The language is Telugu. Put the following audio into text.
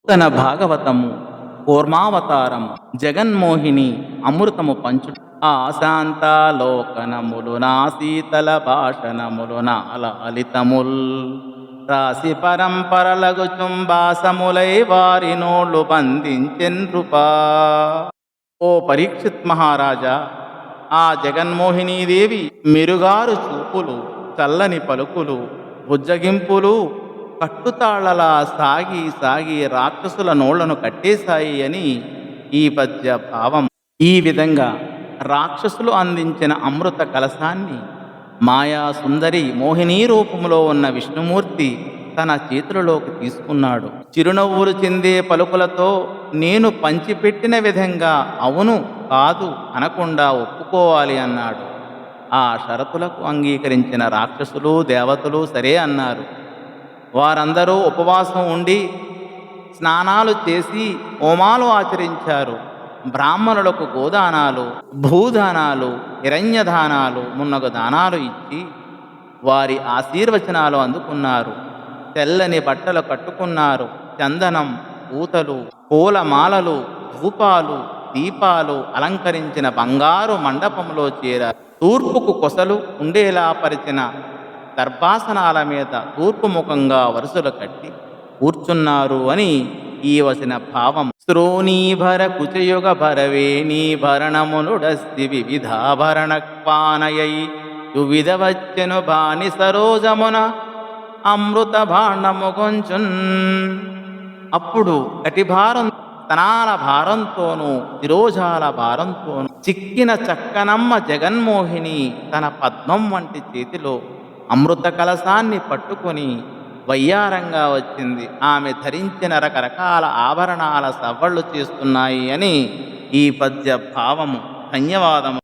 తన భాగవతము కూర్మావతారము జగన్మోహిని అమృతము పంచుట ఆశాంతాలోకనములు నా శీతల భాషణములు నా లలితముల్ రాశి పరంపరలగు చుంబాసములై వారి నోళ్ళు బంధించెన్రుపా. ఓ పరీక్షిత్ మహారాజా, ఆ జగన్మోహినీదేవి మెరుగారు చూపులు, చల్లని పలుకులు, బుజ్జగింపులు కట్టుతాళ్లలా సాగి సాగి రాక్షసుల నోళ్లను కట్టేశాయి అని ఈ పద్య భావం. ఈ విధంగా రాక్షసులు అందించిన అమృత కలశాన్ని మాయా సుందరి మోహినీ రూపంలో ఉన్న విష్ణుమూర్తి తన చేతులలోకి తీసుకున్నాడు. చిరునవ్వులు చెందే పలుకులతో నేను పంచిపెట్టిన విధంగా అవును కాదు అనకుండా ఒప్పుకోవాలి అన్నాడు. ఆ షరతులకు అంగీకరించిన రాక్షసులు దేవతలు సరే అన్నారు. వారందరూ ఉపవాసం ఉండి స్నానాలు చేసి హోమాలు ఆచరించారు. బ్రాహ్మణులకు గోదానాలు, భూదానాలు, హిరణ్యదానాలు మున్నగు దానాలు ఇచ్చి వారి ఆశీర్వచనాలు అందుకున్నారు. తెల్లని బట్టలు కట్టుకున్నారు. చందనం, పూతలు, పూలమాలలు, ధూపాలు, దీపాలు అలంకరించిన బంగారు మండపంలో చేరారు. తూర్పుకు కొసలు ఉండేలా పరిచిన దర్భాసనాల మీద తూర్పు ముఖంగా వరుసలు కట్టి కూర్చున్నారు అని ఈ వచన భావం. శ్రోణీభర కుచయుగ భరవేణీ భరణమునుడస్తి వివిధాభరణక్పానయై యువిధ వచ్చెను బాని సరోజమున అమృత భాండము కొంచున్. అప్పుడు కటిభారం స్తనాల భారంతోనూ శిరోజాల భారంతోనూ చిక్కిన చక్కనమ్మ జగన్మోహిని తన పద్మం వంటి చేతిలో అమృత కలశాన్ని పట్టుకొని వయ్యారంగా వచ్చింది. ఆమె ధరించిన రకరకాల ఆభరణాల సవ్వళ్ళు చేస్తున్నాయి అని ఈ పద్య భావము. ధన్యవాదము.